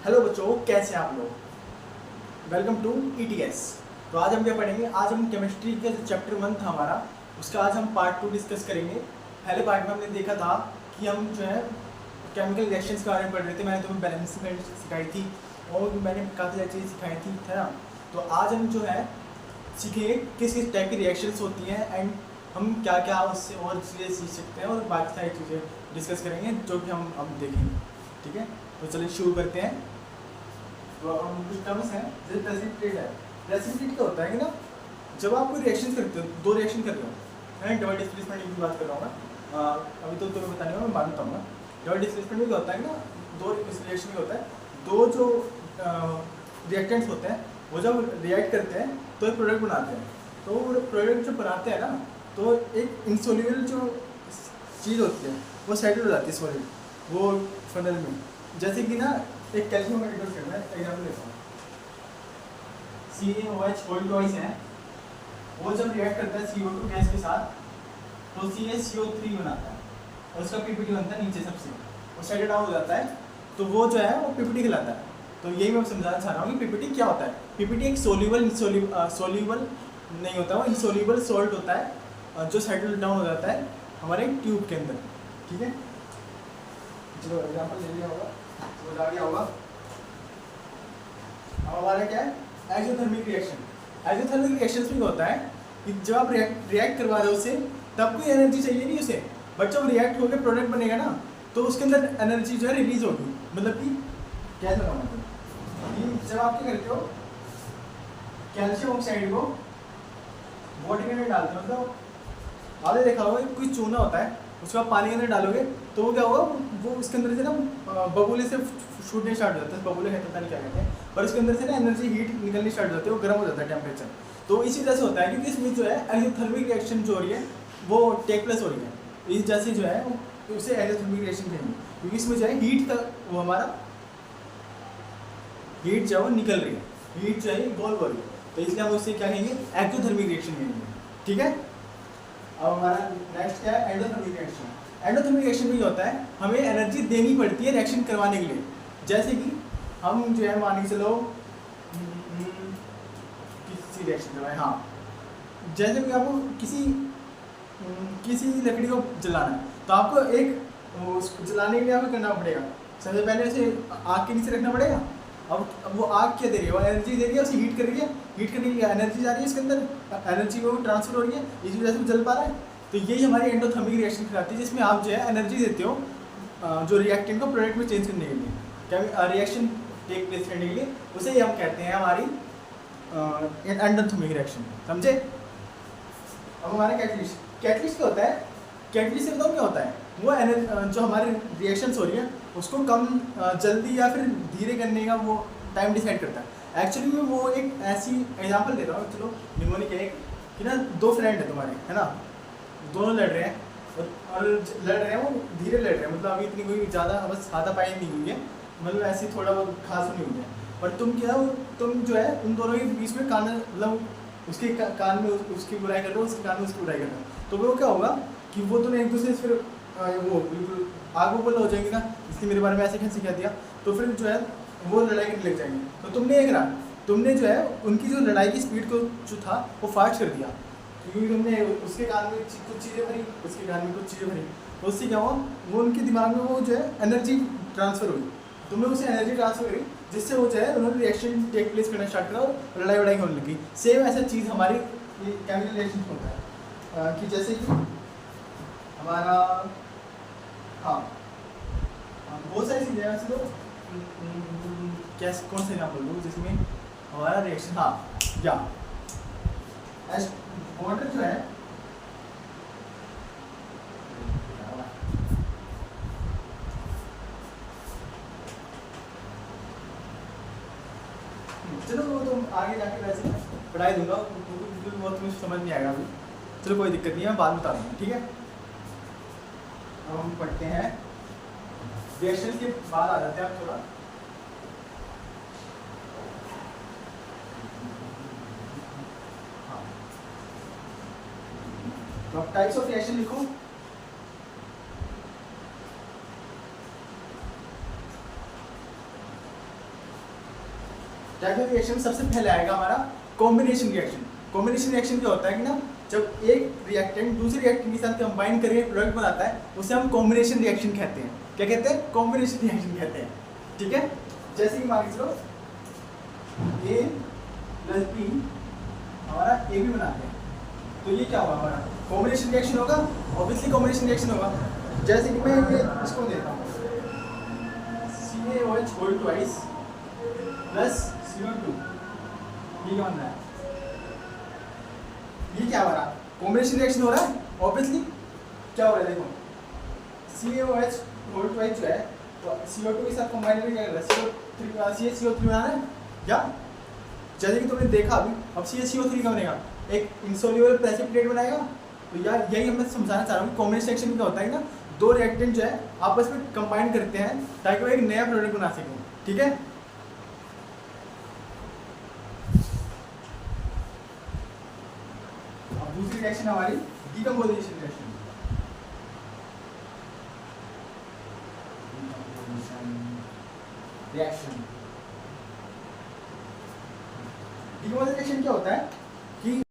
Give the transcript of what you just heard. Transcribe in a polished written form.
Hello बच्चों, कैसे हैं आप लोग। Welcome to ETS. तो आज हम क्या पढ़ेंगे, आज हम केमिस्ट्री का जो चैप्टर 1 था हमारा, उसका आज हम पार्ट 2 डिस्कस करेंगे। पहले पार्ट में हमने देखा था कि हम जो है केमिकल रिएक्शंस के बारे में पढ़ रहे थे। मैंने तुम्हें बैलेंसिंग सिखाई थी और मैंने काफ़ी सारी चीज़ें सिखाई थी, है ना। तो आज हम जो है सीखेंगे किस किस टाइप की रिएक्शंस होती हैं एंड हम क्या क्या उससे और चीज़ें सीख सकते हैं, और बाकी सारी चीज़ें डिस्कस करेंगे जो कि हम अब देखेंगे। ठीक है, तो चलिए शुरू करते हैं। तो हम कुछ टर्म्स हैं जैसे प्रेसिपिटेट है। प्रेसिपिटेट क्या होता है कि ना, जब आप कोई रिएक्शन करते हो, दो रिएक्शन कर रहे हो, मैं डबल डिस्प्लेसमेंट की बात कर रहा हूँ मैं। अभी तो तुम्हें बताने में मैं बाद में बताऊँगा। डबल डिस्प्लेसमेंट में क्या होता है कि ना, दो रिएक्शन में होता है, दो जो रिएक्टेंट्स होते हैं वो जब रिएक्ट करते हैं तो एक प्रोडक्ट बनाते हैं। तो वो प्रोडक्ट जो बनाते हैं ना, तो एक इंसोल्यूबल जो चीज़ होती है वो सेटल हो जाती है सॉलिड वो फनल में। जैसे कि ना एक कैल्शियम हाइड्रोक्साइड में एग्जांपल लेता हूँ, CaOH कोल्ड ट्वाइस है, वो जब रिएक्ट करता है CO2 गैस के साथ तो CaCO3 बनाता है और उसका PPT बनता है नीचे सबसे, वो सेटल डाउन हो जाता है, तो वो जो है वो PPT कहलाता है। तो यही मैं समझाना चाह रहा हूँ कि PPT क्या होता है। PPT एक सोल्यूबल नहीं होता, वो इंसोल्यूबल सॉल्ट होता है जो सेटल डाउन हो जाता है हमारे ट्यूब के अंदर। ठीक है, चलो एग्जाम्पल ले लिया होगा, समझ आ गया होगा। अब हमारा क्या है, एक्सोथर्मिक रिएक्शन। एक्सोथर्मिक रिएक्शन में होता है कि जब आप रिएक्ट करवा रहे हो उसे, तब कोई एनर्जी चाहिए नहीं उसे, बट जब रिएक्ट होकर प्रोडक्ट बनेगा ना, तो उसके अंदर एनर्जी जो है रिलीज होगी। मतलब कि क्या लगाना कि जब आप क्या करते हो, कैल्शियम ऑक्साइड को वाटर के अंदर डालते हो, मतलब आपने देखा होगा कोई चूना होता है, उसको आप पानी के अंदर डालोगे तो वो क्या होगा, वो उसके अंदर से ना बबूले से छूटने स्टार्ट हो जाता है। बबूले है पता नहीं क्या कहते हैं, पर उसके अंदर से ना एनर्जी हीट निकलनी स्टार्ट हो जाती है, वो गर्म हो जाता है टेम्परेचर। तो इसी वजह से होता है क्योंकि इसमें जो है एक्सोथर्मिक रिएक्शन जो हो रही है वो टेक प्लेस हो रही है। इस जैसे जो है उसे एक्सोथर्मिक रिएक्शन कहेंगे, क्योंकि इसमें जो है हीट का वो हमारा हीट जो है वो निकल रही है, हीट जो है इवॉल्व हो रही है, तो इसलिए हम उससे क्या कहेंगे, एक्सोथर्मिक रिएक्शन कहेंगे। ठीक है, अब हमारा नेक्स्ट क्या है, एंडोथर्मिक रिएक्शन। एंडोथर्मिक रिएक्शन में होता है हमें एनर्जी देनी पड़ती है रिएक्शन करवाने के लिए। जैसे कि हम जो है मान के चलो किसी रिएक्शन करवाएं, हाँ, जैसे कि आपको किसी लकड़ी को जलाना है, तो आपको एक उसको जलाने के लिए आपको करना पड़ेगा, सबसे पहले उसे आग के नीचे रखना पड़ेगा। अब वो आग क्या दे रही है, वो एनर्जी दे रही है, उसे हीट कर रही है, हीट करने की एनर्जी जा रही है इसके अंदर, एनर्जी वो ट्रांसफर हो रही है, इसी वजह से वो जल पा रहा है। तो यही हमारी एंडोथर्मिक रिएक्शन कहलाती है, जिसमें आप जो है एनर्जी देते हो जो रिएक्टेंट को प्रोडक्ट में चेंज करने के लिए, क्या रिएक्शन टेक प्लेस करने के लिए, उसे ही हम कहते हैं हमारी एंडोथर्मिक रिएक्शन। समझे। अब हमारा कैटलिस्ट क्या होता है, कैटलिस्ट से बताओ क्या होता है, वो जो हमारी रिएक्शंस हो रही है उसको कम जल्दी या फिर धीरे करने का वो टाइम डिसाइड करता है। एक्चुअली में वो एक ऐसी एग्जांपल दे रहा हूँ, चलो निमोनिक है कि ना, दो फ्रेंड है तुम्हारे, है ना, दोनों लड़ रहे हैं और लड़ रहे हैं, वो धीरे लड़ रहे हैं, मतलब अभी इतनी कोई ज़्यादा बस हाथापाई नहीं हुई है, मतलब ऐसी थोड़ा बहुत खास नहीं हुई है। और तुम क्या हो, तुम जो है उन दोनों के बीच में कान, मतलब उसके कान में उसकी बुराई कर रहे हो, उसके कान में उसकी बुराई कर रहे हो, तो वो क्या होगा कि वो दोनों एक दूसरे से फिर वो बिल्कुल आग बबूल हो जाएंगे ना, इसने मेरे बारे में ऐसे कैसे कह दिया, तो फिर जो है वो लड़ाई करने लग जाएंगे। तो तुमने जो है उनकी जो लड़ाई की स्पीड को जो था वो फास्ट कर दिया, क्योंकि तुमने उसके कान में कुछ चीज़ें भरी, उसके कान में कुछ चीज़ें भरी, तो उससे क्या हुआ, वो उनके दिमाग में वो जो है एनर्जी ट्रांसफ़र हुई, तुमने उसे एनर्जी ट्रांसफ़र करी, जिससे वो जो है उन्होंने रिएक्शन टेक प्लेस करना स्टार्ट करा और लड़ाई वड़ाई होने लगी। सेम ऐसा चीज़ हमारी केमिकल रिएक्शन होता है कि जैसे कि हमारा, हाँ, बहुत सारी चीज़ें हैं वैसे तो, कैसे कौन से नाम बोल दूँ जिसमें हमारा रिएक्शन, हाँ, या वाटर जो है, चलो वो तो आगे जाके वैसे पढ़ाई दूंगा, वो तुम्हें समझ नहीं आएगा अभी, चलो कोई दिक्कत नहीं है, मैं बाद में बता दूँगा। ठीक है, अब हम पढ़ते हैं रिएक्शन के बाद आ जाते हैं आप थोड़ा, हाँ, तो आप टाइप्स ऑफ रिएक्शन लिखो। स्टाइकियोमेट्रिक रिएक्शन में सबसे पहले आएगा हमारा कॉम्बिनेशन रिएक्शन। कॉम्बिनेशन रिएक्शन क्या होता है कि ना, जब एक रिएक्टेंट दूसरे रिएक्टेंट के साथ कंबाइन करके प्रोडक्ट बनाता है, उसे हम कॉम्बिनेशन रिएक्शन कहते हैं। क्या कहते हैं? कॉम्बिनेशन रिएक्शन कहते हैं। ठीक है, जैसे कि मान के चलो A प्लस B हमारा A भी बनाते हैं, तो ये क्या होगा? हमारा कॉम्बिनेशन रिएक्शन होगा, ऑब्वियसली कॉम्बिनेशन रिएक्शन होगा। जैसे कि मैं ये इसको देता हूँ CaOH whole twice plus CO2, ये क्या बन रहा है? ये क्या हो रहा है? कॉम्बिनेशन रिएक्शन हो रहा है, ऑब्वियसली। क्या हो रहा है? देखो CaOH होल ट्वाइस जो है तो CO2 के साथ कंबाइन करके क्या कर रहा है? CaCO3 बना रहा है क्या? जैसे कि तुमने देखा अभी, अब CaCO3 का बनेगा, एक इंसोल्यूबल प्रेसिपिटेट बनाएगा। तो यार यही मैं समझाना चाह रहा हूँ। कॉम्बिनेशन रिएक्शन क्या होता है ना, दो रिएक्टेंट जो है आपस में कंबाइन करते हैं ताकि वो एक नया प्रोडक्ट बना सकें। ठीक है, अब दूसरी रिएक्शन हमारी डीकंपोजिशन रिएक्शन। डीकंपोजिशन क्या होता है कि